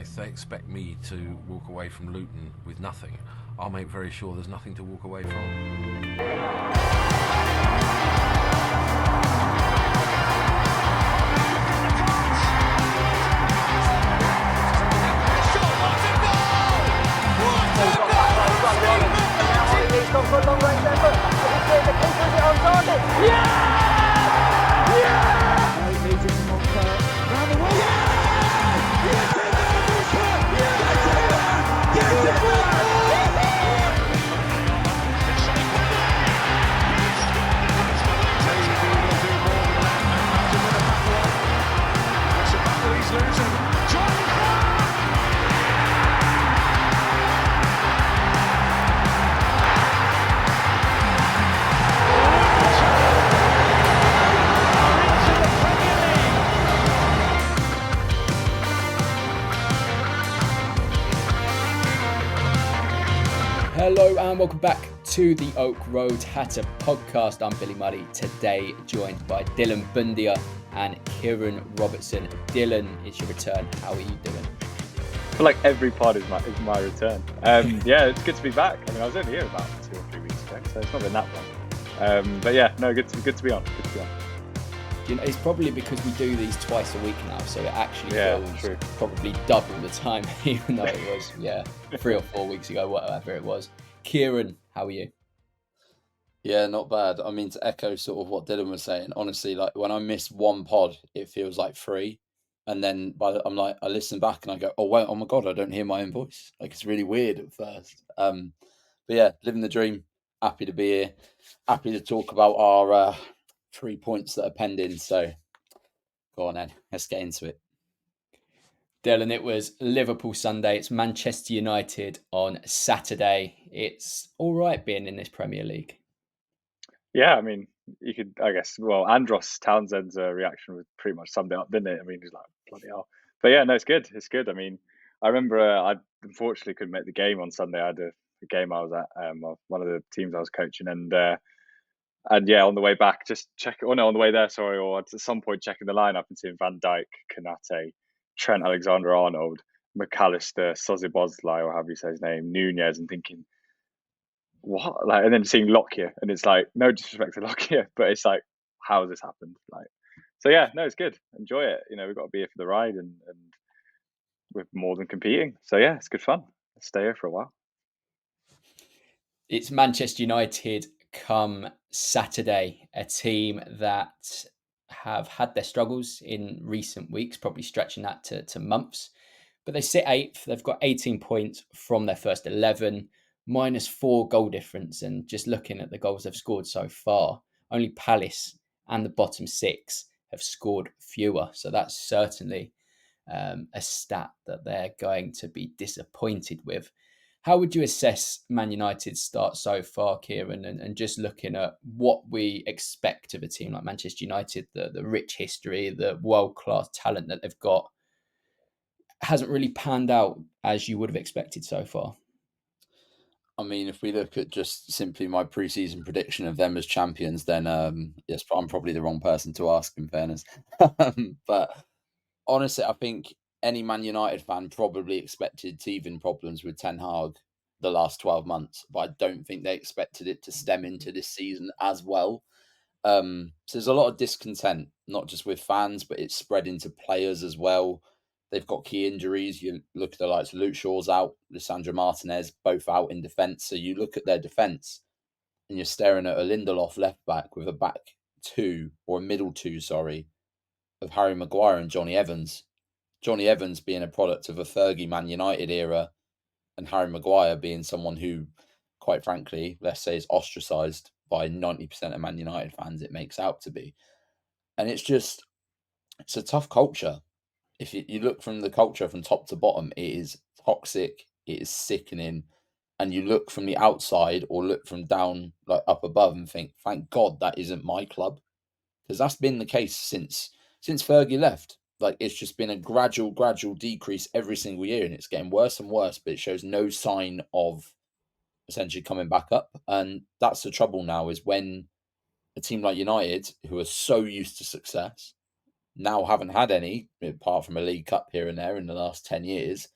and if they expect me to walk away from Luton with nothing, I'll make very sure there's nothing to walk away from. Hello and welcome back to the Oak Road Hatter podcast. I'm Billy Muddy, today joined by Dylan Bundia and Kieran Robertson. Dylan, it's your return. How are you doing? I feel like every pod is my return. Yeah, it's good to be back. I mean, I was only here about 2 or 3 weeks ago, so it's not been that long. But yeah, no, good to be on. Good to be on. You know, it's probably because we do these twice a week now, so it actually feels probably double the time, even though it was 3 or 4 weeks ago, whatever it was. Kieran, how are you? Yeah, not bad. I mean, to echo sort of what Dylan was saying, honestly, like when I miss one pod, it feels like 3. And then I listen back and I go, oh my God, I don't hear my own voice. Like it's really weird at first. But yeah, living the dream. Happy to be here. Happy to talk about our 3 points that are pending. So go on then, let's get into it. Dylan, it was Liverpool Sunday. It's Manchester United on Saturday. It's all right being in this Premier League. Yeah, I mean, you could, I guess, well, Andros Townsend's reaction was pretty much summed it up, didn't it? I mean, he's like, bloody hell. But yeah, no, it's good. It's good. I mean, I remember I unfortunately couldn't make the game on Sunday. I had a game I was at, one of the teams I was coaching, and yeah, on the way back, on the way there, sorry, or at some point checking the lineup and seeing Van Dijk, Konate, Trent Alexander-Arnold, McAllister, Szoboszlai, or however you say his name, Nunez, and thinking, what? Like, and then seeing Lockyer, and it's like, no disrespect to Lockyer, but it's like, how has this happened? Like, so yeah, no, it's good. Enjoy it. You know, we've got to be here for the ride, and we're more than competing. So yeah, it's good fun. Let's stay here for a while. It's Manchester United come Saturday, a team that have had their struggles in recent weeks, probably stretching that to months. But they sit 8th. They've got 18 points from their first 11, -4 goal difference. And just looking at the goals they've scored so far, only Palace and the bottom 6 have scored fewer. So that's certainly a stat that they're going to be disappointed with. How would you assess Man United's start so far, Kieran, and just looking at what we expect of a team like Manchester United, the rich history, the world-class talent that they've got, hasn't really panned out as you would have expected so far? I mean, if we look at just simply my pre-season prediction of them as champions, then yes, I'm probably the wrong person to ask, in fairness. But honestly, I think any Man United fan probably expected teething problems with Ten Hag the last 12 months, but I don't think they expected it to stem into this season as well. So there's a lot of discontent, not just with fans, but it's spread into players as well. They've got key injuries. You look at the likes of Luke Shaw's out, Lissandro Martinez, both out in defence. So you look at their defence and you're staring at a Lindelof left back with a back 2, or a middle 2, sorry, of Harry Maguire and Johnny Evans. Johnny Evans being a product of a Fergie Man United era, and Harry Maguire being someone who, quite frankly, let's say is ostracised by 90% of Man United fans it makes out to be. And it's a tough culture. If you look from the culture from top to bottom, it is toxic, it is sickening. And you look from the outside or look from down, like up above, and think, thank God that isn't my club. Because that's been the case since Fergie left. Like, it's just been a gradual decrease every single year, and it's getting worse and worse, but it shows no sign of essentially coming back up. And that's the trouble now, is when a team like United, who are so used to success, now haven't had any, apart from a League Cup here and there in the last 10 years.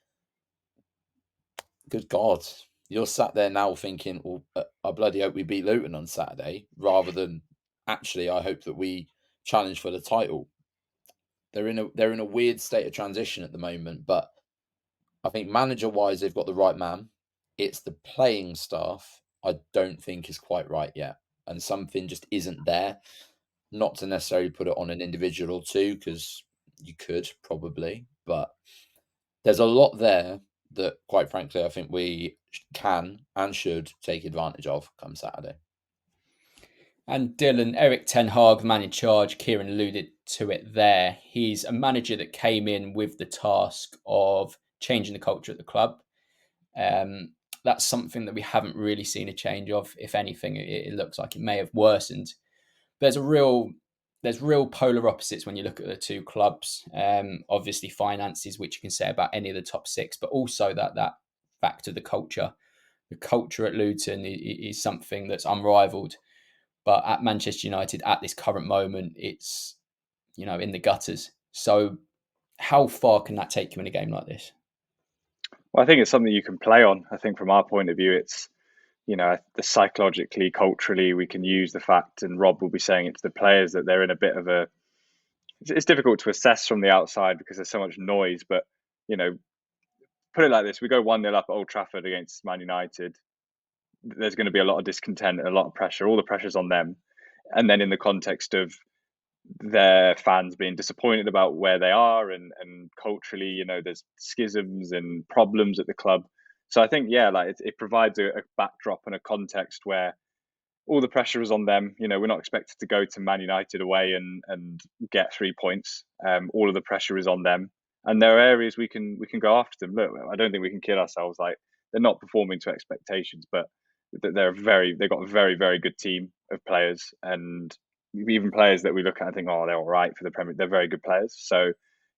Good God. You're sat there now thinking, well, I bloody hope we beat Luton on Saturday, rather than actually, I hope that we challenge for the title. They're in a weird state of transition at the moment, but I think manager-wise, they've got the right man. It's the playing staff I don't think is quite right yet, and something just isn't there. Not to necessarily put it on an individual or two, because you could probably, but there's a lot there that, quite frankly, I think we can and should take advantage of come Saturday. And Dylan, Eric Ten Hag, man in charge, Kieran alluded to it there. He's a manager that came in with the task of changing the culture at the club. That's something that we haven't really seen a change of. If anything, it looks like it may have worsened. There's real polar opposites when you look at the two clubs. Obviously, finances, which you can say about any of the top six, but also that fact of the culture. The culture at Luton is something that's unrivaled. But at Manchester United, at this current moment, it's, in the gutters. So how far can that take you in a game like this? Well, I think it's something you can play on. I think from our point of view, it's, the psychologically, culturally, we can use the fact, and Rob will be saying it to the players, that they're in a bit of a, it's difficult to assess from the outside because there's so much noise, but, put it like this, we go 1-0 up at Old Trafford against Man United. There's going to be a lot of discontent and a lot of pressure. All the pressure's on them. And then in the context of their fans being disappointed about where they are, and culturally, there's schisms and problems at the club. So I think, it provides a backdrop and a context where all the pressure is on them. We're not expected to go to Man United away and get 3 points. All of the pressure is on them, and there are areas we can go after them. Look, I don't think we can kid ourselves. Like, they're not performing to expectations, but they've got a very, very good team of players, and even players that we look at and think, oh, they're all right for the Premier. They're very good players. So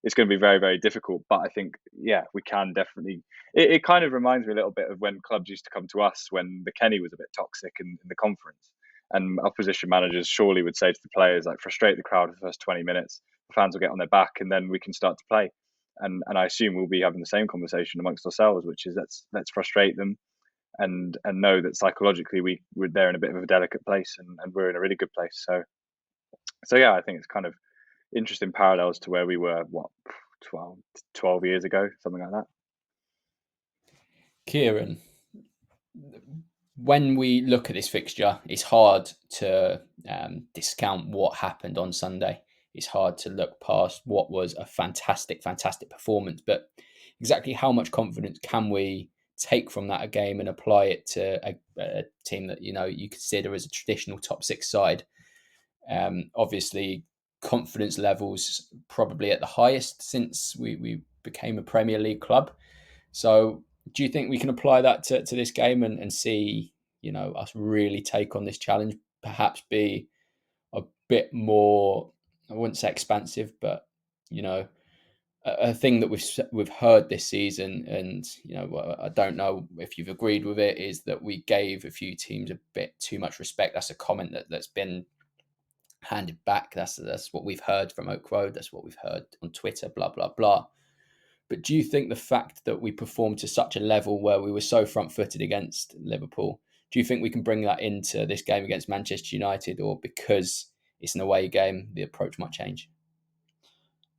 it's going to be very, very difficult. But I think, we can definitely. It kind of reminds me a little bit of when clubs used to come to us when the Kenny was a bit toxic in the conference, and opposition managers surely would say to the players, like, frustrate the crowd for the first 20 minutes. The fans will get on their back, and then we can start to play. And I assume we'll be having the same conversation amongst ourselves, which is let's frustrate them, and know that psychologically we're there in a bit of a delicate place, and we're in a really good place. So I think it's kind of interesting parallels to where we were, 12 years ago, something like that. Kieran, when we look at this fixture, it's hard to discount what happened on Sunday. It's hard to look past what was a fantastic, fantastic performance. But exactly how much confidence can we take from that game and apply it to a team that you consider as a traditional top six side? Obviously, confidence levels probably at the highest since we became a Premier League club. So do you think we can apply that to this game and see, us really take on this challenge, perhaps be a bit more, I wouldn't say expansive, but, a thing that we've heard this season, and, I don't know if you've agreed with it, is that we gave a few teams a bit too much respect. That's a comment that's been handed back. That's what we've heard from Oak Road. That's what we've heard on Twitter, blah, blah, blah. But do you think the fact that we performed to such a level where we were so front-footed against Liverpool, do you think we can bring that into this game against Manchester United, or because it's an away game, the approach might change?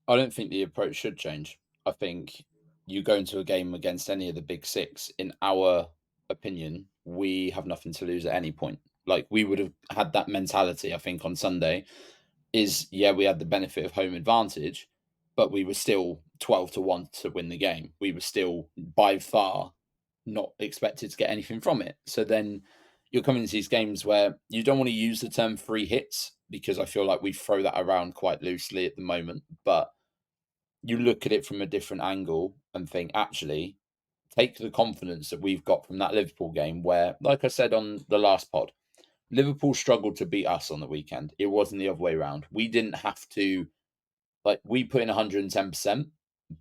I don't think the approach should change. I think you go into a game against any of the big six, in our opinion, we have nothing to lose at any point. Like, we would have had that mentality, I think, on Sunday. We had the benefit of home advantage, but we were still 12-1 to win the game. We were still by far not expected to get anything from it. So then you're coming into these games where you don't want to use the term free hits, because I feel like we throw that around quite loosely at the moment. But you look at it from a different angle and think, actually, take the confidence that we've got from that Liverpool game where, like I said on the last pod, Liverpool struggled to beat us on the weekend. It wasn't the other way around. We didn't have to, we put in 110%,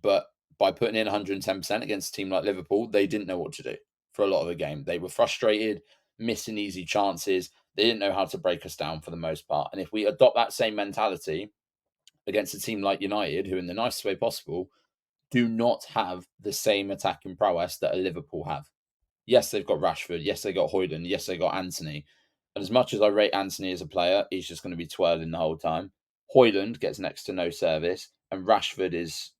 but by putting in 110% against a team like Liverpool, they didn't know what to do for a lot of the game. They were frustrated, missing easy chances. They didn't know how to break us down for the most part. And if we adopt that same mentality against a team like United, who in the nicest way possible do not have the same attacking prowess that a Liverpool have. Yes, they've got Rashford. Yes, they got Højlund. Yes, they got Anthony. And as much as I rate Anthony as a player, he's just going to be twirling the whole time. Højlund gets next to no service, and Rashford is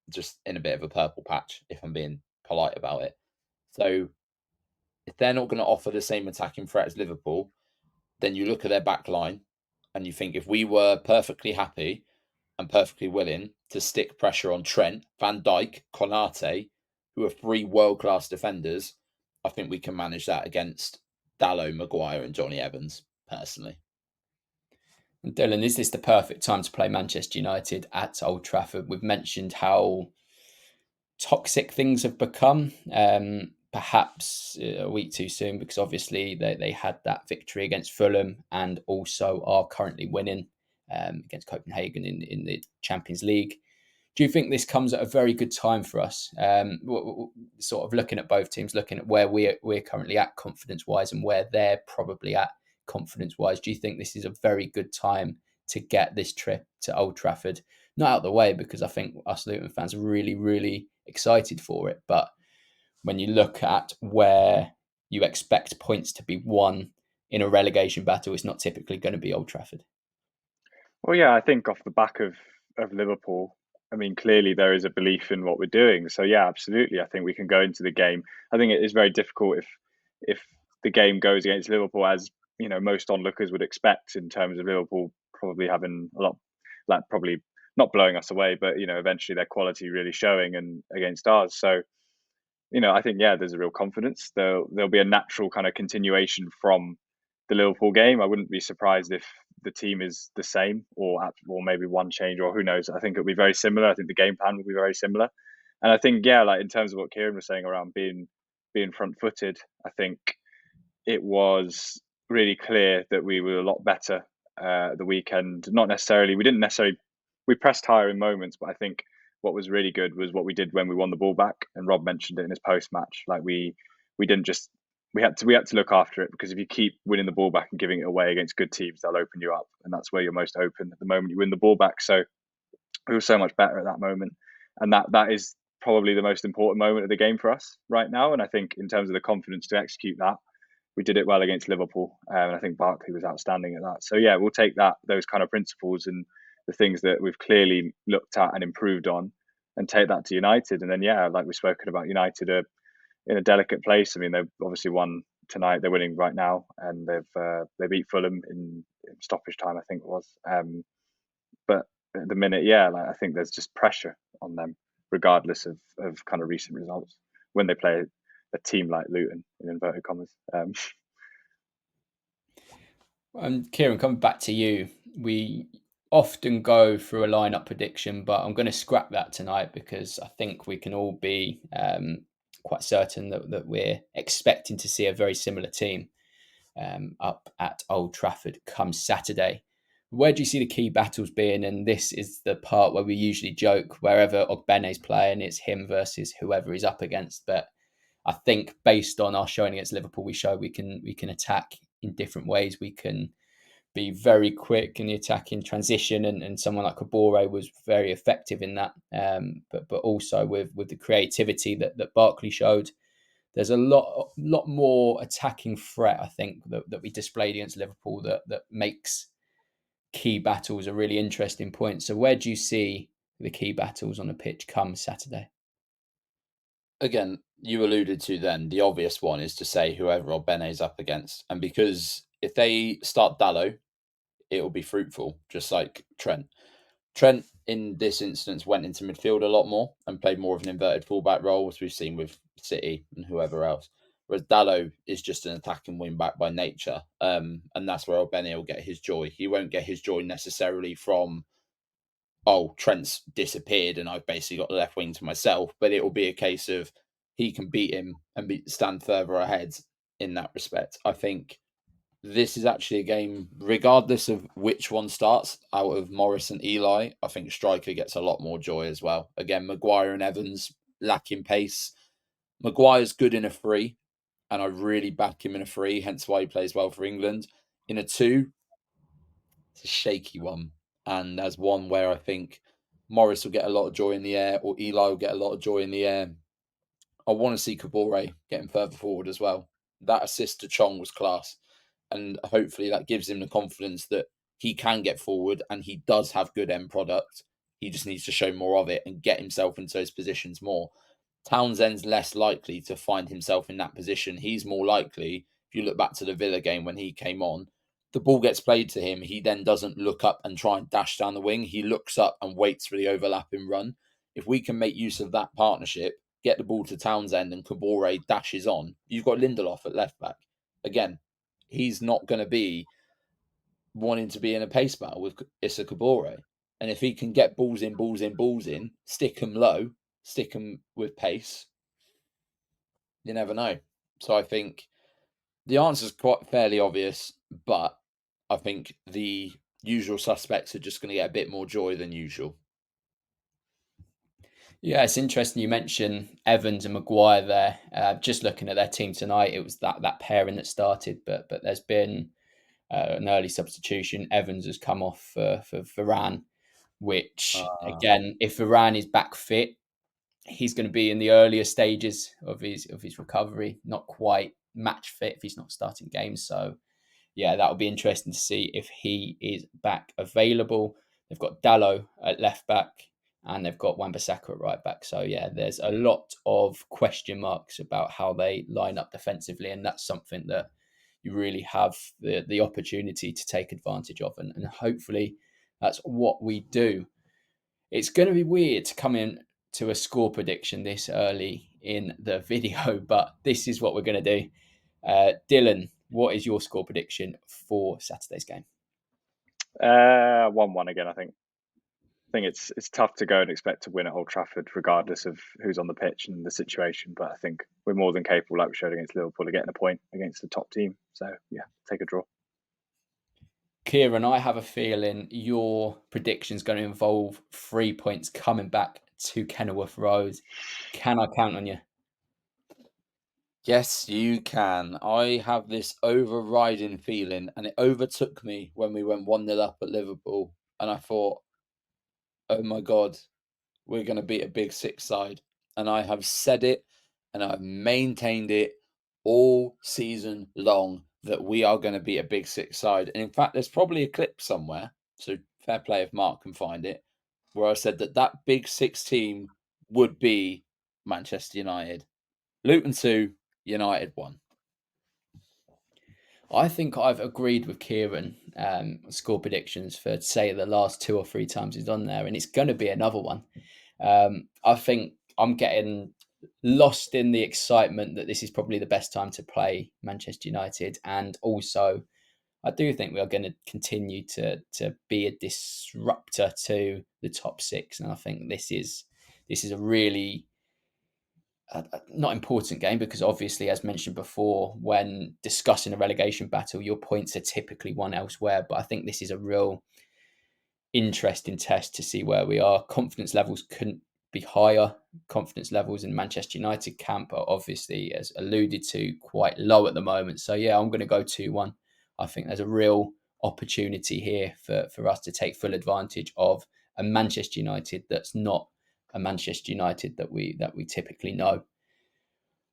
just in a bit of a purple patch, if I'm being polite about it. So if they're not going to offer the same attacking threat as Liverpool, then you look at their back line and you think if we were perfectly happy and perfectly willing to stick pressure on Trent, Van Dijk, Konate, who are 3 world-class defenders, I think we can manage that against Dalot, Maguire and Johnny Evans, personally. Dylan, is this the perfect time to play Manchester United at Old Trafford? We've mentioned how toxic things have become. Perhaps a week too soon, because obviously they had that victory against Fulham and also are currently winning against Copenhagen in the Champions League. Do you think this comes at a very good time for us? Sort of looking at both teams, looking at where we're currently at confidence-wise and where they're probably at confidence-wise. Do you think this is a very good time to get this trip to Old Trafford? Not out of the way, because I think us Luton fans are really, really excited for it. But when you look at where you expect points to be won in a relegation battle, it's not typically going to be Old Trafford. Well, yeah, I think off the back of Liverpool, I mean, clearly there is a belief in what we're doing. So yeah, absolutely. I think we can go into the game. I think it is very difficult if the game goes against Liverpool, as you know, most onlookers would expect, in terms of Liverpool probably having a lot, like probably not blowing us away, but you know, eventually their quality really showing and against ours. So you know, I think yeah, there's a real confidence. There'll be a natural kind of continuation from the Liverpool game. I wouldn't be surprised if the team is the same, or maybe one change, or who knows. I think it'll be very similar. I think the game plan will be very similar, and I think yeah, like in terms of what Kieran was saying around being front-footed, I think it was really clear that we were a lot better the weekend. Not necessarily, we pressed higher in moments, but I think what was really good was what we did when we won the ball back. And Rob mentioned it in his post-match. Like we didn't just we had to look after it, because if you keep winning the ball back and giving it away against good teams, they'll open you up, and that's where you're most open at the moment you win the ball back. So we were so much better at that moment, and that is probably the most important moment of the game for us right now. And I think in terms of the confidence to execute that, we did it well against Liverpool, and I think Barkley was outstanding at that. So yeah, we'll take those kind of principles and the things that we've clearly looked at and improved on, and take that to United. And then yeah, like we've spoken about, United are in a delicate place. I mean, they've obviously won tonight. They're winning right now, and they beat Fulham in stoppage time, I think it was. But at the minute, yeah, like I think there's just pressure on them, regardless of kind of recent results, when they play a team like Luton, in inverted commas. Kieran, coming back to you, we often go through a lineup prediction, but I'm going to scrap that tonight, because I think we can all be quite certain that we're expecting to see a very similar team up at Old Trafford come Saturday. Where do you see the key battles being? And this is the part where we usually joke, wherever Ogbene's playing, it's him versus whoever he's up against. But I think based on our showing against Liverpool, we show we can attack in different ways. We can be very quick in the attacking transition, and someone like Kabore was very effective in that. But also with the creativity that Barkley showed, there's a lot more attacking threat, I think, that we displayed against Liverpool that makes key battles a really interesting point. So where do you see the key battles on the pitch come Saturday? Again, you alluded to then, the obvious one is to say whoever Ogbene's up against. And because if they start Dalot, it will be fruitful, just like Trent. Trent, in this instance, went into midfield a lot more and played more of an inverted fullback role, as we've seen with City and whoever else. Whereas Dalot is just an attacking wing back by nature. And that's where Ogbene will get his joy. He won't get his joy necessarily from, oh, Trent's disappeared and I've basically got the left wing to myself. But it will be a case of he can beat him and stand further ahead in that respect. I think this is actually a game, regardless of which one starts out of Morris and Eli, I think striker gets a lot more joy as well. Again, Maguire and Evans lacking pace. Maguire's good in a free, and I really back him in a free, hence why he plays well for England. In a two, it's a shaky one. and as one where I think Morris will get a lot of joy in the air, or Eli will get a lot of joy in the air. I want to see Kabore getting further forward as well. That assist to Chong was class, and hopefully that gives him the confidence that he can get forward and he does have good end product. He just needs to show more of it and get himself into those positions more. Townsend's less likely to find himself in that position. He's more likely, if you look back to the Villa game when he came on, the ball gets played to him. He then doesn't look up and try and dash down the wing. He looks up and waits for the overlapping run. If we can make use of that partnership, get the ball to Townsend and Kabore dashes on, you've got Lindelof at left back. Again, he's not going to be wanting to be in a pace battle with Issa Kabore. And if he can get balls in, stick them low, stick them with pace, you never know. So I think the answer is quite fairly obvious, but I think the usual suspects are just going to get a bit more joy than usual. Yeah, it's interesting you mentioned Evans and Maguire there. Just looking at their team tonight, it was that pairing that started, but there's been an early substitution. Evans has come off for Varane, which again, if Varane is back fit, he's going to be in the earlier stages of his recovery, not quite match fit if he's not starting games. So yeah, that'll be interesting to see if he is back available. They've got Dallo at left back and they've got Wan-Bissaka at right back. So yeah, there's a lot of question marks about how they line up defensively, and that's something that you really have the opportunity to take advantage of, and hopefully that's what we do. It's going to be weird to come in to a score prediction this early in the video, but this is what we're going to do. Dylan, what is your score prediction for Saturday's game? 1-1 again, I think. I think it's tough to go and expect to win at Old Trafford, regardless of who's on the pitch and the situation. But I think we're more than capable, like we showed against Liverpool, of getting a point against the top team. So yeah, take a draw. Kieran, I have a feeling your prediction is going to involve 3 points coming back to Kenilworth Road. Can I count on you? Yes, you can. I have this overriding feeling, and it overtook me when we went 1-0 up at Liverpool. And I thought, oh my God, we're going to beat a big six side. And I have said it and I've maintained it all season long that we are going to beat a big six side. And in fact, there's probably a clip somewhere, so fair play if Mark can find it, where I said that big six team would be Manchester United. Luton 2, United 1. I think I've agreed with Kieran score predictions for, say, the last 2 or 3 times he's on there, and it's going to be another one. I think I'm getting lost in the excitement that this is probably the best time to play Manchester United, and also I do think we are going to continue to be a disruptor to the top 6, and I think this is a really not important game, because obviously, as mentioned before, when discussing a relegation battle, your points are typically won elsewhere. But I think this is a real interesting test to see where we are. Confidence levels couldn't be higher. Confidence levels in Manchester United camp are obviously, as alluded to, quite low at the moment. So yeah, I'm going to go 2-1. I think there's a real opportunity here for us to take full advantage of a Manchester United that's not a Manchester United that we typically know.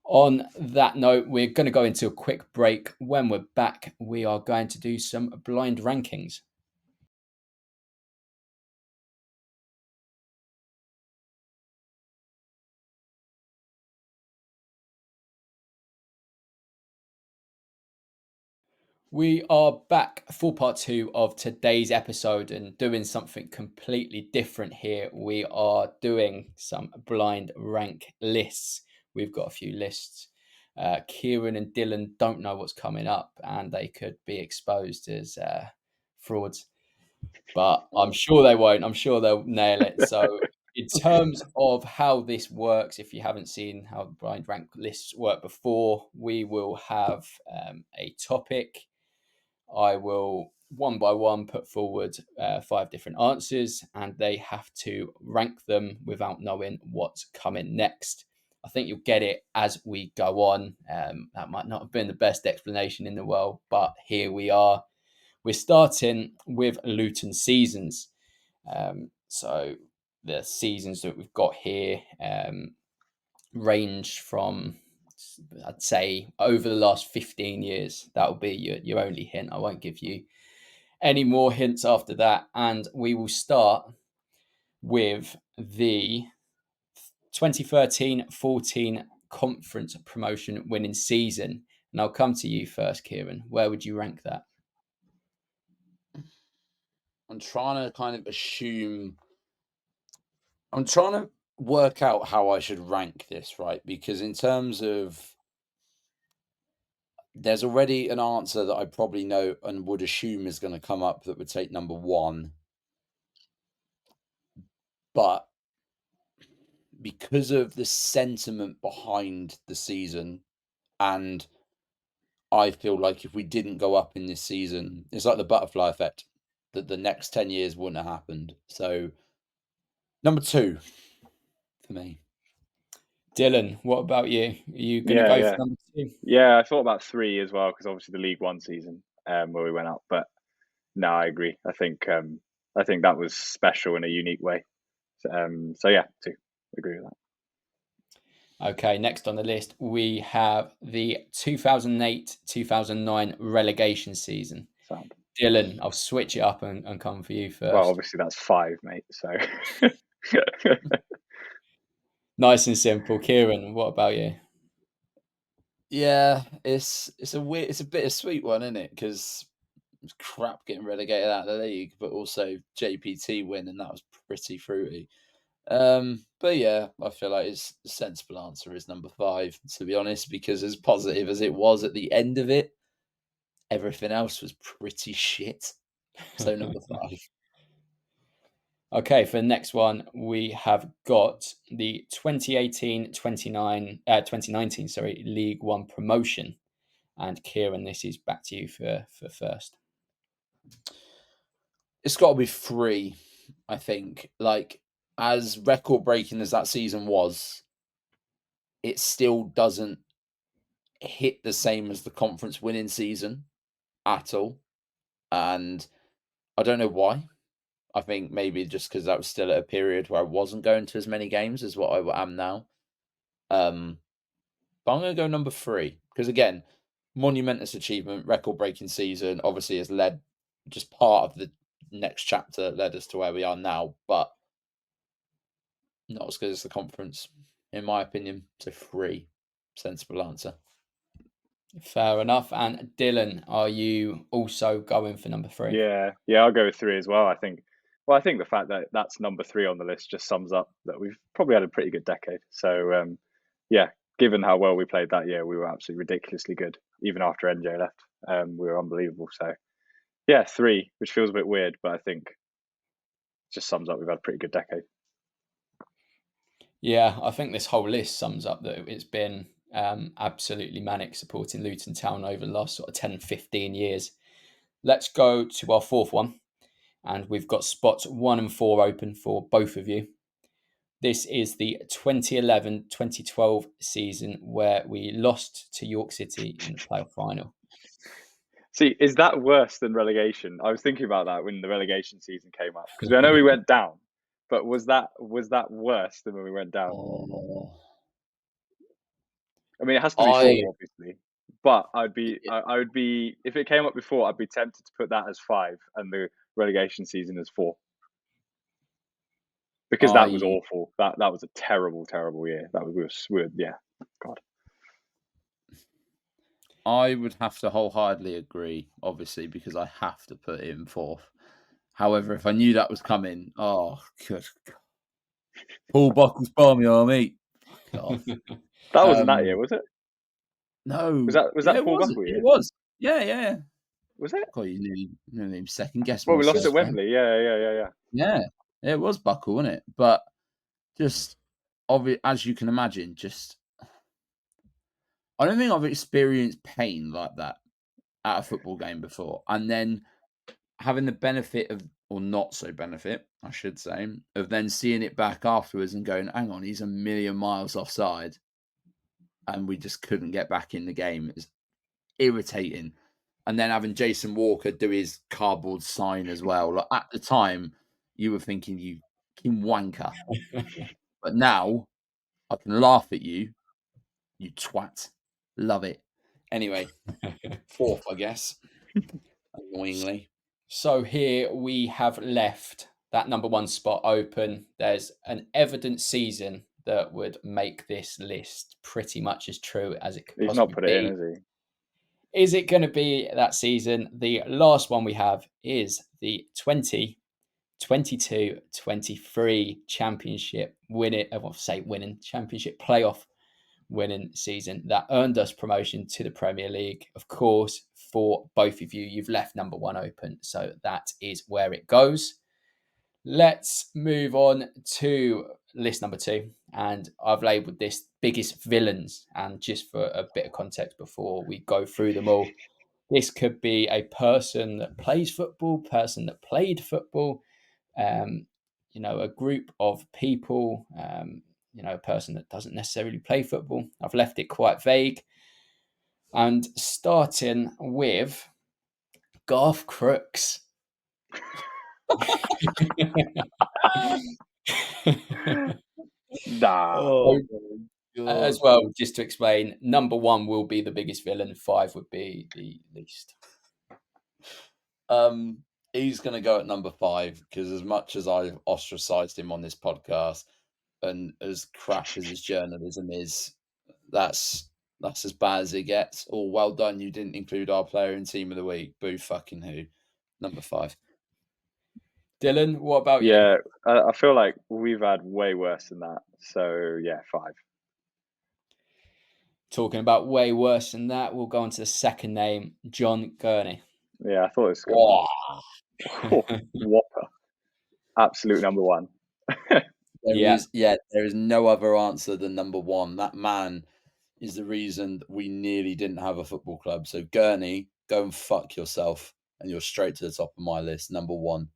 On that note, we're going to go into a quick break. When we're back, we are going to do some blind rankings. We are back for part 2 of today's episode and doing something completely different here. We are doing some blind rank lists. We've got a few lists. Kieran and Dylan don't know what's coming up and they could be exposed as frauds. But I'm sure they won't. I'm sure they'll nail it. So in terms of how this works, if you haven't seen how blind rank lists work before, we will have a topic. I will one by one put forward 5 different answers, and they have to rank them without knowing what's coming next. I think you'll get it as we go on. That might not have been the best explanation in the world, but here we are. We're starting with Luton seasons. So the seasons that we've got here range from, I'd say, over the last 15 years. That'll be your only hint. I won't give you any more hints after that. And we will start with the 2013-14 conference promotion winning season. And I'll come to you first, Kieran. Where would you rank that? I'm trying to kind of assume. I'm trying to work out how I should rank this, right? Because in terms of, there's already an answer that I probably know and would assume is going to come up that would take number one. But because of the sentiment behind the season, and I feel like if we didn't go up in this season, it's like the butterfly effect, that the next 10 years wouldn't have happened. So, number two for me. Dylan, what about you? Are you going to Yeah, go yeah. for number two? Yeah, I thought about 3 as well, because obviously the League One season where we went up. But no, I agree. I think that was special in a unique way. So yeah, 2. Agree with that. Okay, next on the list, we have the 2008-2009 relegation season. Sound. Dylan, I'll switch it up and come for you first. Well, obviously that's 5, mate. So nice and simple. Kieran, what about you? Yeah, it's a bittersweet one, isn't it? Because it's crap getting relegated out of the league, but also JPT win, and that was pretty fruity. But yeah, I feel like the sensible answer is number 5, to be honest, because as positive as it was at the end of it, everything else was pretty shit. So number 5. Okay, for the next one, we have got the 2019 League One promotion. And Kieran, this is back to you for first. It's got to be 3, I think. Like, as record-breaking as that season was, it still doesn't hit the same as the conference winning season at all. And I don't know why. I think maybe just because that was still at a period where I wasn't going to as many games as what I am now. But I'm going to go number 3 because, again, monumentous achievement, record-breaking season, obviously has led, just part of the next chapter led us to where we are now, but not as good as the conference, in my opinion. So 3, sensible answer. Fair enough. And Dylan, are you also going for number 3? Yeah, I'll go with 3 as well. I think the fact that that's number 3 on the list just sums up that we've probably had a pretty good decade. So yeah, given how well we played that year, we were absolutely ridiculously good. Even after NJ left, we were unbelievable. So yeah, 3, which feels a bit weird, but I think it just sums up we've had a pretty good decade. Yeah, I think this whole list sums up that it's been absolutely manic supporting Luton Town over the last sort of 10, 15 years. Let's go to our fourth one. And we've got spots 1 and 4 open for both of you. This is the 2011-2012 season where we lost to York City in the playoff final. See, is that worse than relegation? I was thinking about that when the relegation season came up, because I know we went down, but was that worse than when we went down? Oh. I mean, it has to be 4, obviously, but I would be, if it came up before, I'd be tempted to put that as 5 and the relegation season as 4, because that was awful. That was a terrible year. That was yeah, God. I would have to wholeheartedly agree, obviously, because I have to put it in 4th. However, if I knew that was coming, oh, good God. Paul Buckles Barmy Army. God. That wasn't that year, was it? No. Was that Paul Buckle year? It was. Yeah. Was it? God, you knew second guess. Well, we lost at Wembley. Yeah. Yeah, it was Buckle, wasn't it? But just, as you can imagine, I don't think I've experienced pain like that at a football game before. And then having the benefit of, or not so benefit, I should say, of then seeing it back afterwards and going, hang on, he's a million miles offside. And we just couldn't get back in the game. It's irritating. And then having Jason Walker do his cardboard sign as well. Like, at the time, you were thinking, you fucking wanker. But now I can laugh at you, you twat. Love it. Anyway, 4th, I guess. Annoyingly. So here we have left that number 1 spot open. There's an evident season that would make this list pretty much as true as it could He's not possibly put it in, be. has he? Is it going to be that season? The last one we have is the 2022-23 championship winning, championship playoff winning season that earned us promotion to the Premier League. Of course, for both of you, you've left number 1 open, so that is where it goes. Let's move on to list number 2, and I've labelled this biggest villains. And just for a bit of context before we go through them all, this could be a person that plays football, person that played football, a group of people, a person that doesn't necessarily play football. I've left it quite vague. And starting with Garth Crooks. Nah. As well, just to explain, number 1 will be the biggest villain, 5 would be the least. He's going to go at number 5 because as much as I've ostracized him on this podcast and as crap as his journalism is, that's as bad as it gets. Oh, well done. You didn't include our player in team of the week. Boo fucking who. Number 5. Dylan, what about you? Yeah, I feel like we've had way worse than that. So, yeah, 5. Talking about way worse than that, we'll go on to the second name, John Gurney. Yeah, I thought it was good. Oh. Whopper. Absolute number 1. There is no other answer than number 1. That man is the reason that we nearly didn't have a football club. So Gurney, go and fuck yourself, and you're straight to the top of my list, number 1.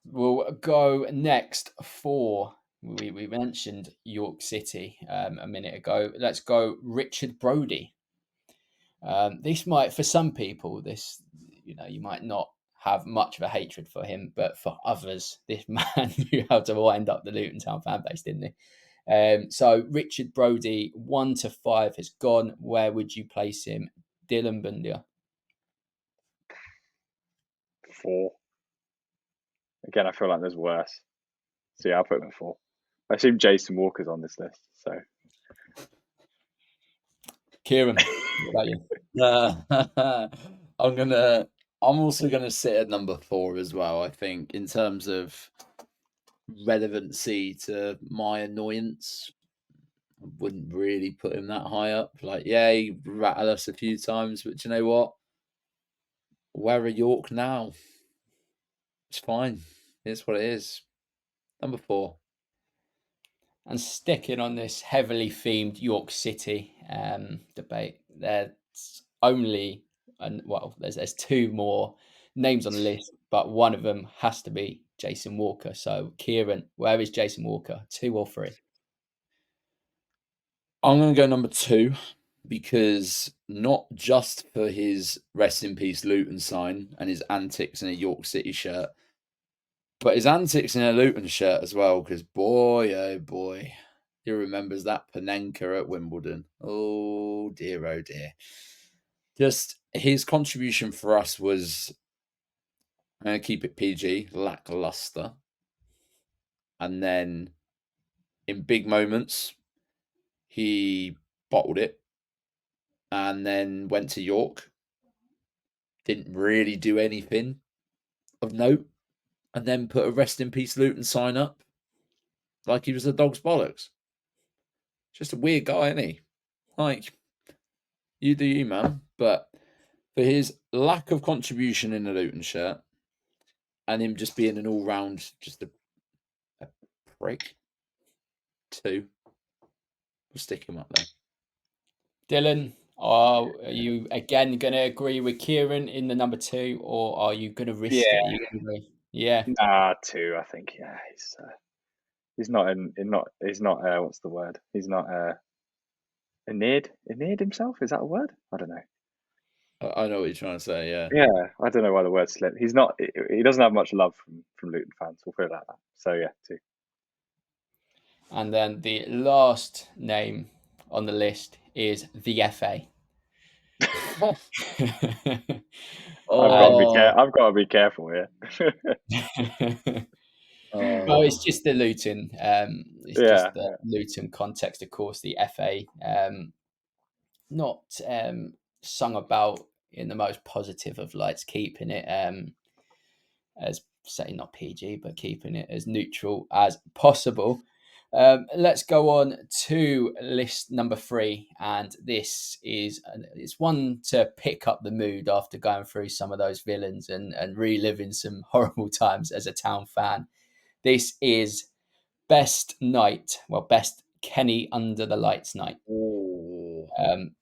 We'll go next for, we mentioned York City a minute ago. Let's go Richard Brodie. This might, for some people, you might not have much of a hatred for him, but for others, this man knew how to wind up the Luton Town fan base, didn't he? So Richard Brodie, 1 to 5 has gone. Where would you place him? Dylan Bundia? 4. Again, I feel like there's worse. So yeah, I'll put him at 4. I assume Jason Walker's on this list. So, Kieran, what about you? I'm also gonna sit at number 4 as well. I think in terms of relevancy to my annoyance, I wouldn't really put him that high up. Like, yeah, he rattled us a few times, but you know what? Where are York now? It's fine. It's what it is. Number 4. And sticking on this heavily themed York City debate, there's there's 2 more names on the list, but one of them has to be Jason Walker. So, Kieran, where is Jason Walker? 2 or 3? I'm going to go number 2 because not just for his rest in peace Luton sign and his antics in a York City shirt, but his antics in a Luton shirt as well, because boy, oh boy, he remembers that Panenka at Wimbledon. Oh dear, oh dear. Just his contribution for us was, I'm going to keep it PG, lackluster. And then in big moments, he bottled it and then went to York. Didn't really do anything of note. And then put a rest in peace Luton sign up like he was a dog's bollocks. Just a weird guy, isn't he? Like, you do you, man. But for his lack of contribution in the Luton shirt and him just being an all-round, just a prick, 2. We'll stick him up there. Dylan, are you again going to agree with Kieran in the number 2, or are you going to risk it? Yeah. 2. I think. Yeah, he's not what's the word? He's not endeared himself. Is that a word? I don't know. I know what you're trying to say. Yeah. Yeah, I don't know why the word slipped. He's not. He doesn't have much love from Luton fans. We'll put it like that. So yeah, 2. And then the last name on the list is the FA. Oh, I've got to be careful here. Well, it's just the Luton. It's Yeah, just the Luton context, of course. The FA, not sung about in the most positive of lights, keeping it as say not PG, but keeping it as neutral as possible. Let's go on to list number 3, and this is it's one to pick up the mood after going through some of those villains and reliving some horrible times as a Town fan. This is best Kenny under the lights night.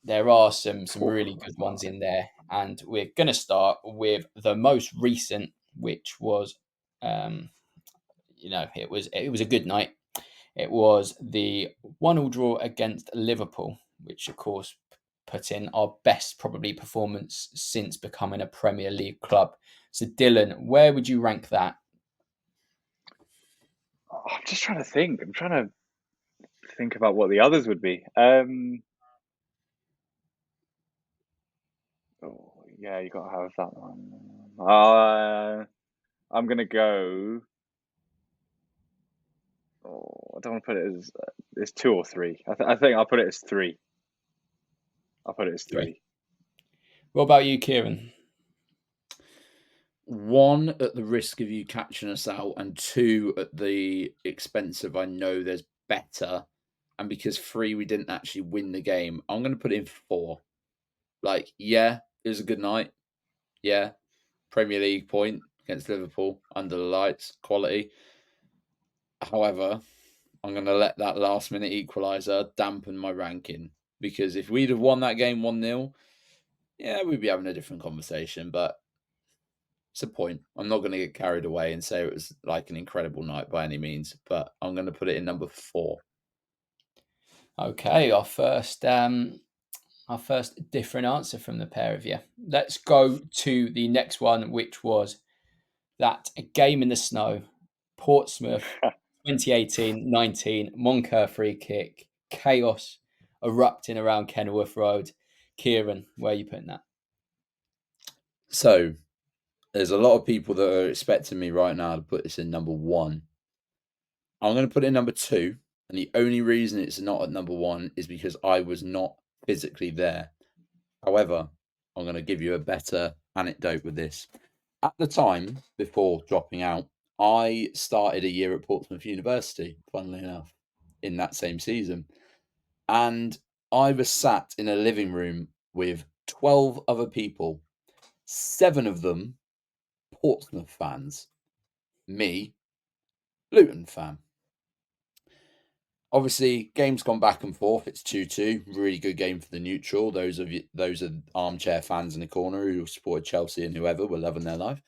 There are some really good ones in there, and we're going to start with the most recent, which was, it was a good night. It was the 1-1 draw against Liverpool, which of course put in our best probably performance since becoming a Premier League club. So Dylan, where would you rank that? I'm just trying to think. I'm trying to think about what the others would be. Yeah, you got to have that one. I'm gonna go. I don't want to put it as it's 2 or 3. I think I'll put it as 3. I'll put it as 3. What about you, Kieran? 1, at the risk of you catching us out, and 2, at the expense of I know there's better, and because 3, we didn't actually win the game. I'm going to put it in 4. Like, yeah, it was a good night. Yeah, Premier League point against Liverpool under the lights, quality. However, I'm going to let that last minute equaliser dampen my ranking, because if we'd have won that game 1-0, yeah, we'd be having a different conversation. But it's a point. I'm not going to get carried away and say it was like an incredible night by any means, but I'm going to put it in number 4. Okay, our first different answer from the pair of you. Let's go to the next one, which was that game in the snow, Portsmouth, 2018-19, Moncur free kick, chaos erupting around Kenilworth Road. Kieran, where are you putting that? So there's a lot of people that are expecting me right now to put this in number 1. I'm going to put it in number 2. And the only reason it's not at number 1 is because I was not physically there. However, I'm going to give you a better anecdote with this. At the time, before dropping out, I started a year at Portsmouth University, funnily enough, in that same season. And I was sat in a living room with 12 other people, 7 of them Portsmouth fans, me, Luton fan. Obviously, game's gone back and forth. It's 2-2. Really good game for the neutral. Those are armchair fans in the corner who supported Chelsea and whoever were loving their life.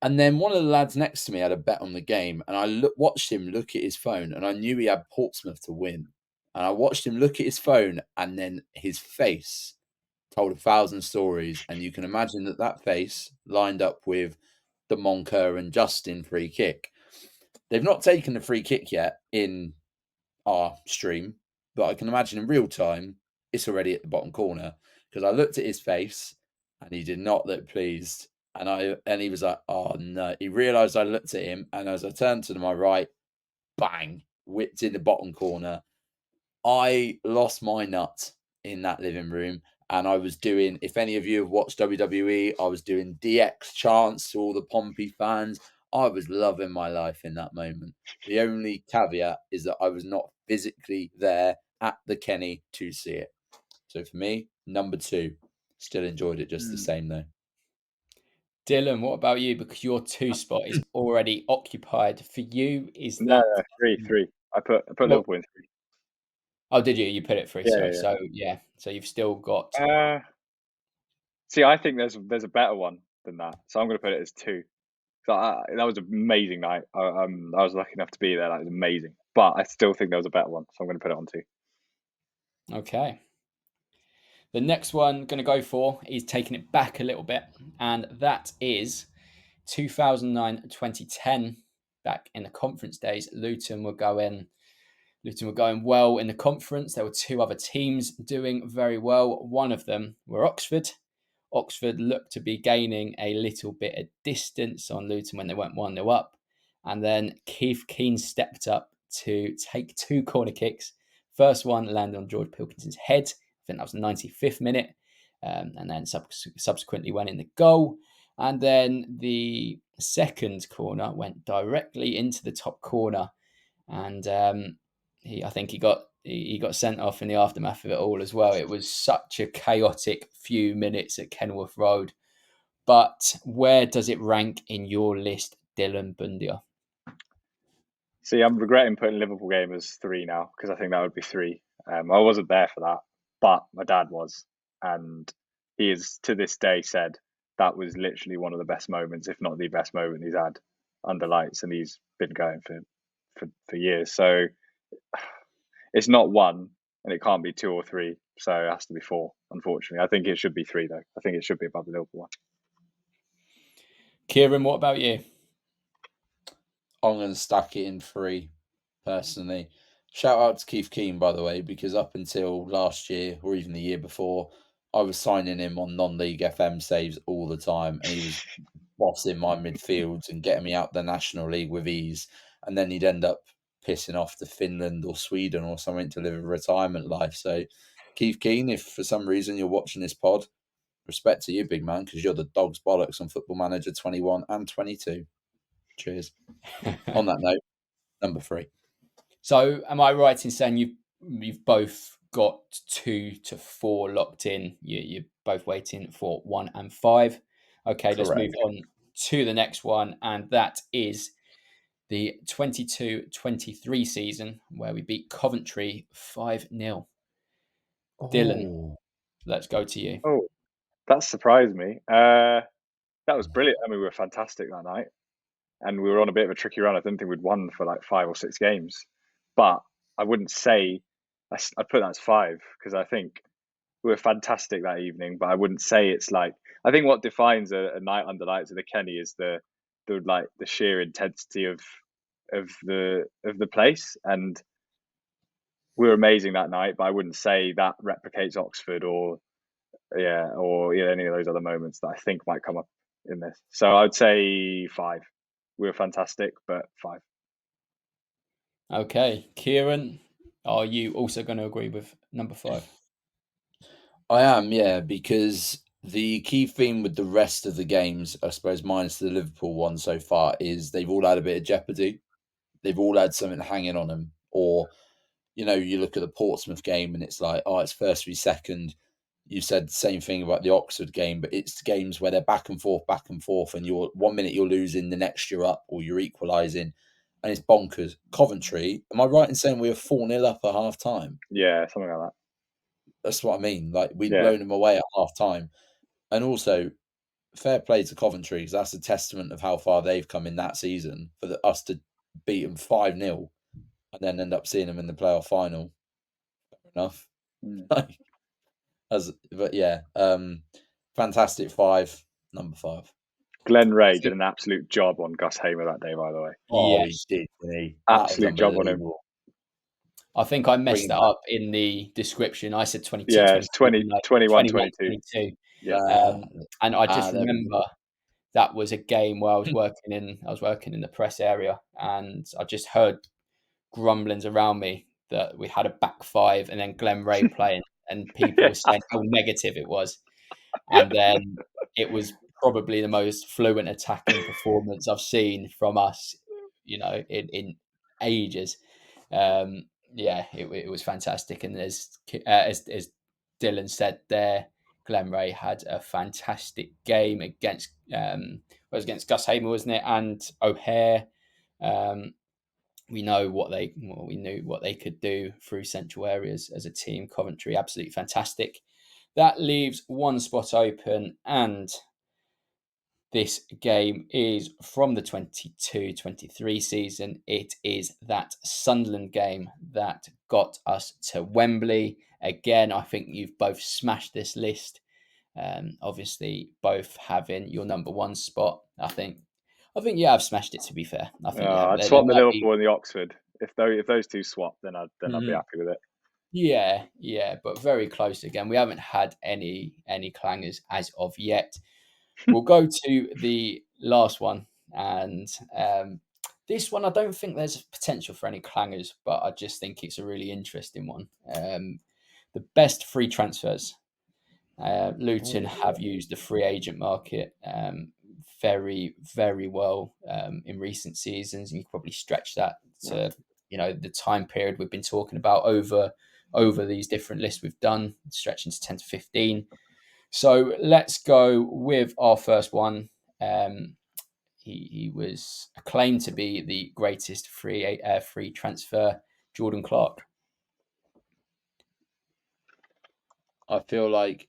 And then one of the lads next to me had a bet on the game, and I watched him look at his phone, and I knew he had Portsmouth to win. And I watched him look at his phone, and then his face told 1,000 stories. And you can imagine that face lined up with the Moncur and Justin free kick. They've not taken the free kick yet in our stream, but I can imagine in real time it's already at the bottom corner, because I looked at his face and he did not look pleased, and he was like, oh no. He realized I looked at him, and as I turned to my right, bang, whipped in the bottom corner. I lost my nut in that living room, and I was doing, if any of you have watched WWE, I was doing DX chants to all the Pompey fans. I was loving my life in that moment. The only caveat is that I was not physically there at the Kenny to see it. So for me, number 2. Still enjoyed it just the same though. Dylan, what about you? Because your 2 spot is already occupied. For you, is No, that 3. I put what? Liverpool in 3. Oh, did you? You put it 3, Yeah, sorry. yeah. So yeah, so you've still got. See, I think there's a better one than that, so I'm going to put it as 2. So that was an amazing night. I was lucky enough to be there. That was amazing. But I still think there was a better one, so I'm going to put it on 2. Okay. The next one going to go for is taking it back a little bit, and that is 2009-2010. Back in the conference days, Luton were going well in the conference. There were two other teams doing very well. One of them were Oxford. Oxford looked to be gaining a little bit of distance on Luton when they went 1-0 up. And then Keith Keane stepped up to take two corner kicks. First one landed on George Pilkinson's head. I think that was the 95th minute. And then subsequently went in the goal. And then the second corner went directly into the top corner. And I think he got sent off in the aftermath of it all as well. It was such a chaotic few minutes at Kenilworth Road. But where does it rank in your list, Dylan Bundia? See, I'm regretting putting Liverpool game as 3 now, because I think that would be 3. I wasn't there for that, but my dad was, and he has to this day said that was literally one of the best moments, if not the best moment he's had under lights, and he's been going for years. So it's not 1, and it can't be 2 or 3, so it has to be 4. Unfortunately, I think it should be 3 though. I think it should be above the Liverpool one. Kieran, what about you? I'm going to stack it in 3, personally. Shout out to Keith Keane, by the way, because up until last year or even the year before, I was signing him on non-league FM saves all the time, and he was bossing my midfields and getting me out the National League with ease. And then he'd end up pissing off to Finland or Sweden or something to live a retirement life. So, Keith Keane, if for some reason you're watching this pod, respect to you, big man, because you're the dog's bollocks on Football Manager 21 and 22. Cheers. On that note, number 3. So, am I right in saying you've both got 2 to 4 locked in? You're both waiting for 1 and 5. Okay, let's move on to the next one, and that is the 22-23 season where we beat Coventry 5-0. Dylan, let's go to you. Oh, that surprised me. That was brilliant. I mean, we were fantastic that night, and we were on a bit of a tricky run. I didn't think we'd won for like 5 or 6 games, but I wouldn't say I'd put that as 5, because I think we were fantastic that evening. But I wouldn't say it's like, I think what defines a night under lights at the Kenny is the sheer intensity of the place, and we were amazing that night. But I wouldn't say that replicates Oxford or any of those other moments that I think might come up in this. So I'd say 5. We were fantastic, but 5. Okay, Kieran, are you also going to agree with number 5? I am, yeah, because the key theme with the rest of the games, I suppose, minus the Liverpool one so far, is they've all had a bit of jeopardy. They've all had something hanging on them. Or, you look at the Portsmouth game and it's like, oh, it's first v second. You said the same thing about the Oxford game, but it's games where they're back and forth, and you're 1 minute you're losing, the next you're up or you're equalising, and it's bonkers. Coventry, am I right in saying we were 4-0 up at half time? Yeah, something like that. That's what I mean. Like, we'd blown them away at half time. And also, fair play to Coventry, because that's a testament of how far they've come in that season, for us to beat them 5-0 and then end up seeing them in the playoff final. Fair enough. Fantastic 5, number 5. Glenn Ray did an absolute job on Gus Hamer that day, by the way. Oh, yes. He did, didn't he? Absolute job on him. I think I messed that up in the description. I said 22. Yeah, it's 21, 22. Yeah. And I just remember that was a game where I was working in the press area, and I just heard grumblings around me that we had a back 5 and then Glenn Ray playing, and people were saying how negative it was. And then it was probably the most fluent attacking performance I've seen from us, in ages. It was fantastic. And as Dylan said there, Glenn Ray had a fantastic game against Gus Hamer, wasn't it? And O'Hare. We knew what they could do through central areas as a team. Coventry, absolutely fantastic. That leaves one spot open, and this game is from the 22-23 season. It is that Sunderland game that got us to Wembley. Again, I think you've both smashed this list. Obviously, both having your number one spot. I think you have smashed it. To be fair, I think you have. I'd swap the Liverpool and the Oxford. If those two swap, then I'd be happy with it. Yeah, but very close again. We haven't had any clangers as of yet. We'll go to the last one, and this one I don't think there's potential for any clangers, but I just think it's a really interesting one. The best free transfers. Luton have used the free agent market very, very well in recent seasons, and you can probably stretch that to the time period we've been talking about over these different lists we've done, stretching to 10 to 15. So let's go with our first one. He was acclaimed to be the greatest free transfer, Jordan Clark. I feel like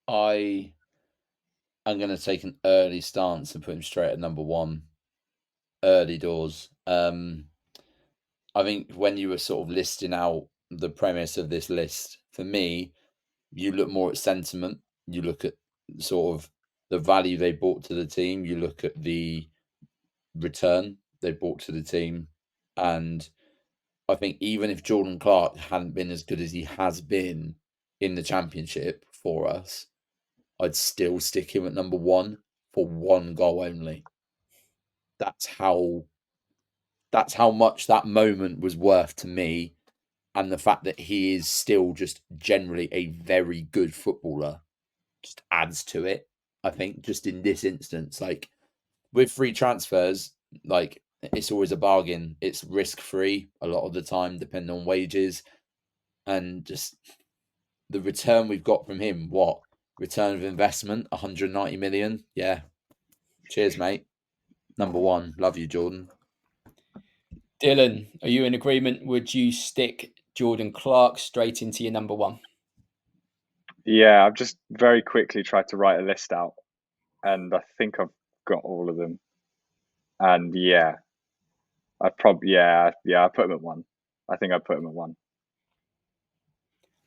I am going to take an early stance and put him straight at number one, early doors. I think when you were sort of listing out the premise of this list, for me, you look more at sentiment. You look at sort of the value they brought to the team. You look at the return they brought to the team. And I think even if Jordan Clark hadn't been as good as he has been in the Championship for us, I'd still stick him at number one for one goal only. That's how much that moment was worth to me. And the fact that he is still just generally a very good footballer just adds to it. I think just in this instance, like with free transfers, like it's always a bargain. It's risk-free a lot of the time, depending on wages. And just the return we've got from him, what? Return of investment, 190 million? Yeah. Cheers, mate. Number one. Love you, Jordan. Dylan, are you in agreement? Would you stick Jordan Clark straight into your number one? Yeah, I've just very quickly tried to write a list out, and I think I've got all of them. And yeah, I'd probably I put him at one. I think I'd put him at one.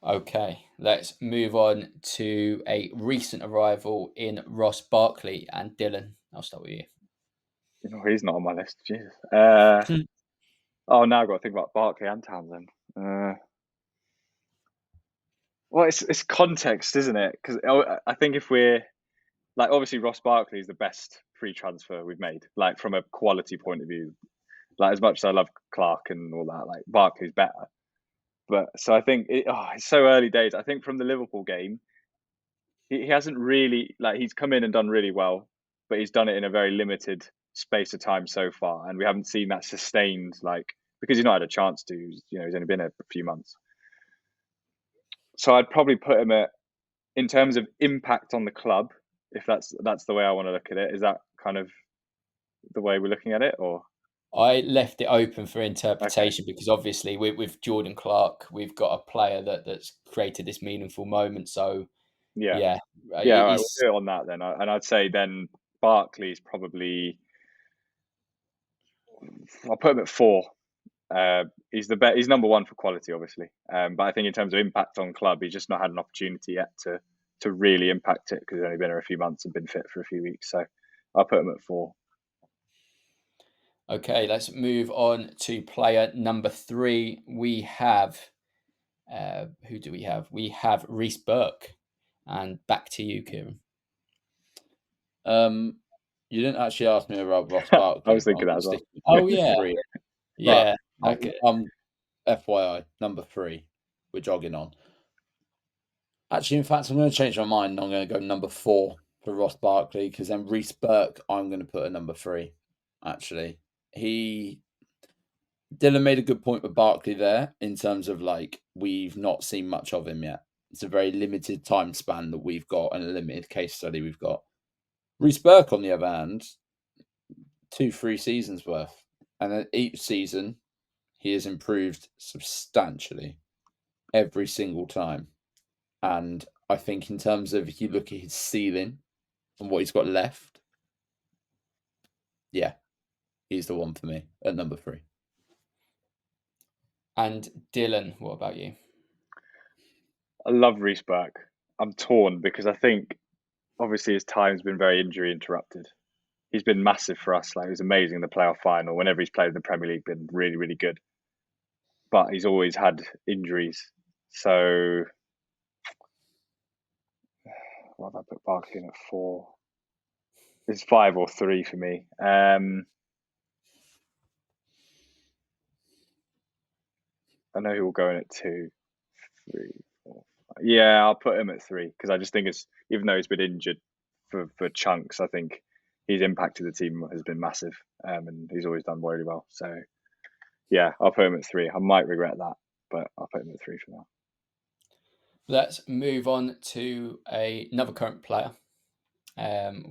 Okay, let's move on to a recent arrival in Ross Barkley. And Dylan, I'll start with you. He's not on my list. Jesus. Now I've got to think about Barkley and Townsend. Well, it's context, isn't it? Because I think if we're like, obviously Ross Barkley is the best free transfer we've made, like from a quality point of view. Like as much as I love Clark and all that, like Barkley's better. But so I think it's so early days. I think from the Liverpool game, he hasn't really he's come in and done really well, but he's done it in a very limited space of time so far, and we haven't seen that sustained because he's not had a chance to. He's only been a few months. So I'd probably put him in terms of impact on the club, if that's the way I want to look at it. Is that kind of the way we're looking at it, or? I left it open for interpretation because obviously with Jordan Clark, we've got a player that's created this meaningful moment. So yeah. All right, we'll do it on that then. And I'd say then Barkley's probably. I'll put him at 4. He's he's number one for quality, obviously. But I think in terms of impact on club, he's just not had an opportunity yet to really impact it because he's only been here a few months and been fit for a few weeks. So I'll put him at 4. Okay, let's move on to player number 3. We have who do we have? We have Reece Burke, and back to you, Kieran. You didn't actually ask me about Ross Barkley. I was thinking that as well. Oh yeah, 3. yeah. FYI, number 3. We're jogging on. Actually, in fact, I'm going to change my mind. I'm going to go number 4 for Ross Barkley because then Reece Burke, I'm going to put at number 3. Actually, Dylan made a good point with Barkley there in terms of we've not seen much of him yet. It's a very limited time span that we've got and a limited case study we've got. Reece Burke, on the other hand, 2-3 seasons worth. And then each season, he has improved substantially every single time. And I think in terms of if you look at his ceiling and what he's got left, yeah, he's the one for me at number 3. And Dylan, what about you? I love Reece Burke. I'm torn because I think obviously his time's been very injury interrupted. He's been massive for us. Like, he was amazing in the playoff final. Whenever he's played in the Premier League, been really, really good. But he's always had injuries. So, what have I put Barkley in at 4? It's 5 or 3 for me. I know he will go in at 2, 3, 4. Yeah, I'll put him at 3 because I just think it's, even though he's been injured for chunks, I think his impact to the team has been massive, and he's always done really well. So, yeah, I'll put him at 3. I might regret that, but I'll put him at 3 for now. Let's move on to another current player. They're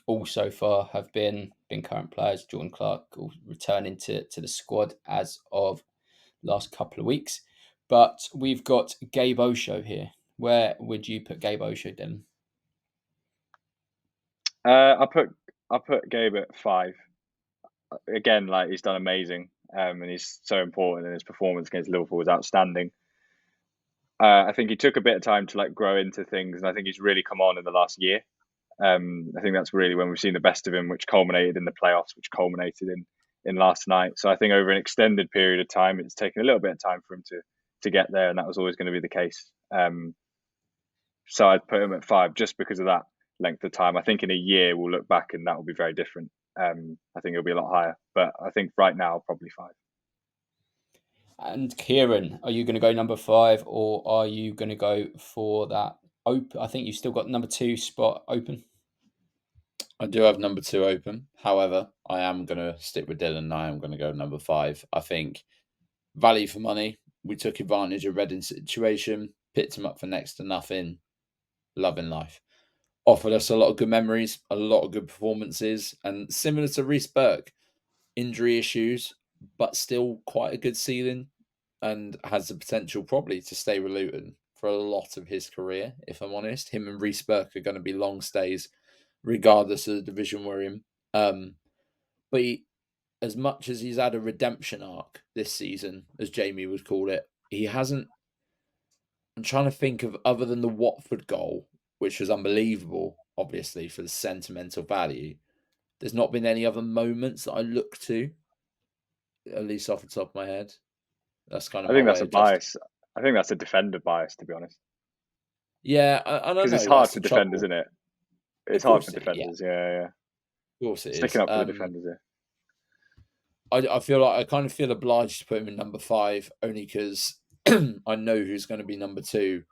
all so far have been current players. Jordan Clark all returning to the squad as of last couple of weeks, but we've got Gabe Osho here. Where would you put Gabe Osho, Dylan? I'll put Gabe at 5. Again, like, he's done amazing, and he's so important, and his performance against Liverpool was outstanding. I think he took a bit of time to grow into things, and I think he's really come on in the last year. I think that's really when we've seen the best of him, which culminated in the playoffs, which culminated in last night. So I think over an extended period of time, it's taken a little bit of time for him to get there, and that was always going to be the case. So I'd put him at 5 just because of that length of time. I think in a year we'll look back and that will be very different. I think it'll be a lot higher, but I think right now probably 5. And Kieran, are you going to go number 5, or are you going to go for that open? I think you've still got number 2 spot open. I do have number 2 open. However, I am going to stick with Dylan and I am going to go number 5. I think value for money. We took advantage of Reading's situation, picked him up for next to nothing. Loving life. Offered us a lot of good memories, a lot of good performances, and similar to Reece Burke, injury issues, but still quite a good ceiling, and has the potential probably to stay with Luton for a lot of his career, if I'm honest. Him and Reece Burke are going to be long stays, regardless of the division we're in. But as much as he's had a redemption arc this season, as Jamie would call it, he hasn't. I'm trying to think of, other than the Watford goal, which was unbelievable, obviously, for the sentimental value, there's not been any other moments that I look to, at least off the top of my head. That's kind of I think my that's way a of just... bias. I think that's a defender bias, to be honest. Yeah, I don't know. Because it's hard That's for the trouble. defenders, isn't it? It's Of hard course for it is, defenders. Yeah. Of course it is. Sticking up for the defenders here. I feel like I kind of feel obliged to put him in number 5, only because I know who's going to be number 2.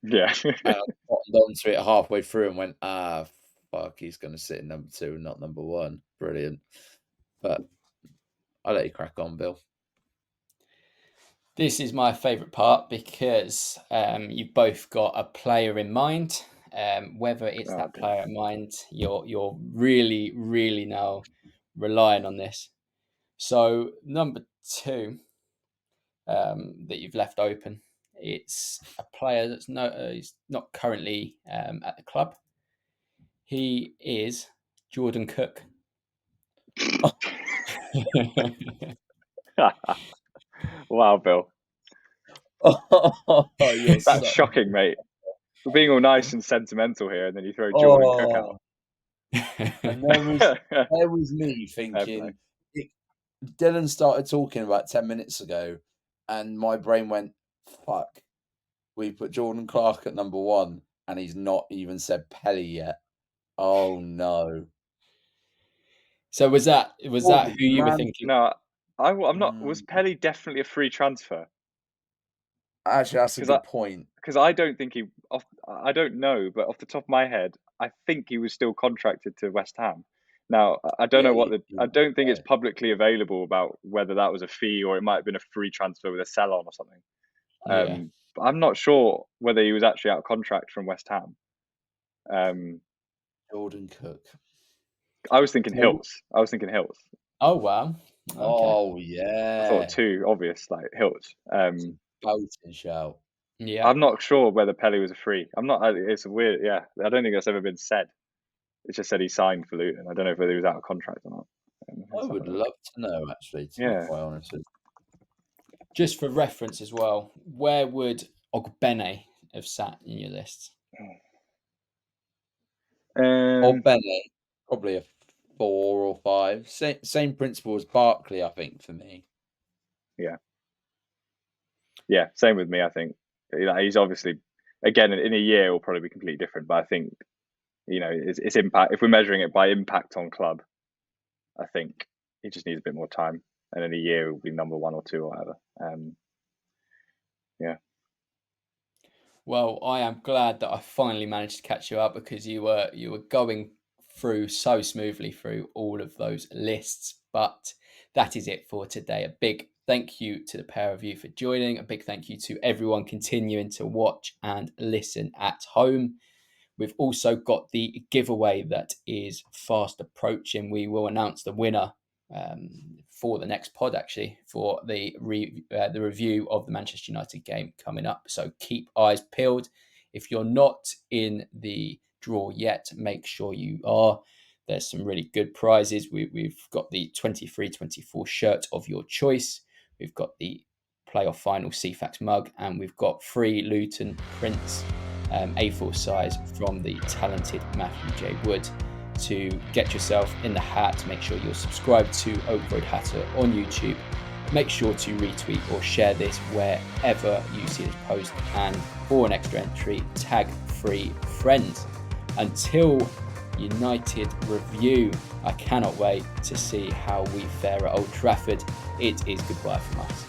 Yeah. And I bottomed onto it halfway through and went, fuck, he's going to sit in number 2 and not number 1. Brilliant. But I'll let you crack on, Bill. This is my favourite part because you've both got a player in mind. Whether it's that player in mind, you're really, really now relying on this. So number 2 that you've left open, it's a player that's he's not currently at the club. He is Jordan Cook. Wow, Bill. That's shocking, mate. We're being all nice and sentimental here, and then you throw Jordan Cook out. And there was me thinking, Dylan started talking about 10 minutes ago, and my brain went, fuck, we put Jordan Clark at number 1, and he's not even said Pelly yet. Oh, no. So was that who you were thinking? No, I'm not. Was Pelly definitely a free transfer? Actually, that's a good point. Because I don't think I don't know, but off the top of my head, I think he was still contracted to West Ham. Now, I don't know I don't think it's publicly available about whether that was a fee or it might have been a free transfer with a sell-on or something. But I'm not sure whether he was actually out of contract from West Ham. Jordan Cook. I was thinking Hilts. Oh, wow. Okay. Oh, yeah. I thought too obvious, like Hilts. Shout. Yeah. I'm not sure whether Pelly was a free. It's weird. Yeah, I don't think that's ever been said. It just said he signed for Luton. I don't know if he was out of contract or not. I would love to know, actually, to be quite honest with you. Just for reference as well, where would Ogbene have sat in your list? Or Bennett, probably a 4 or 5. Same principle as Barkley, I think, for me. Yeah, same with me. I think he's obviously, again, in a year will probably be completely different. But I think it's impact. If we're measuring it by impact on club, I think he just needs a bit more time, and in a year he'll be number 1 or 2 or whatever. Yeah. Well, I am glad that I finally managed to catch you up, because you were going through so smoothly through all of those lists. But that is it for today. A big thank you to the pair of you for joining. A big thank you to everyone continuing to watch and listen at home. We've also got the giveaway that is fast approaching. We will announce the winner for the next pod, actually, for the review of the Manchester United game coming up. So keep eyes peeled. If you're not in the draw yet, make sure you are. There's some really good prizes. We've got the 23-24 shirt of your choice. We've got the playoff final CFAX mug, and we've got free Luton prints, A4 size, from the talented Matthew J. Wood. To get yourself in the hat, make sure you're subscribed to Oak Road Hatter on YouTube. Make sure to retweet or share this wherever you see this post, and for an extra entry, tag 3 friends. Until United review, I cannot wait to see how we fare at Old Trafford. It is goodbye from us.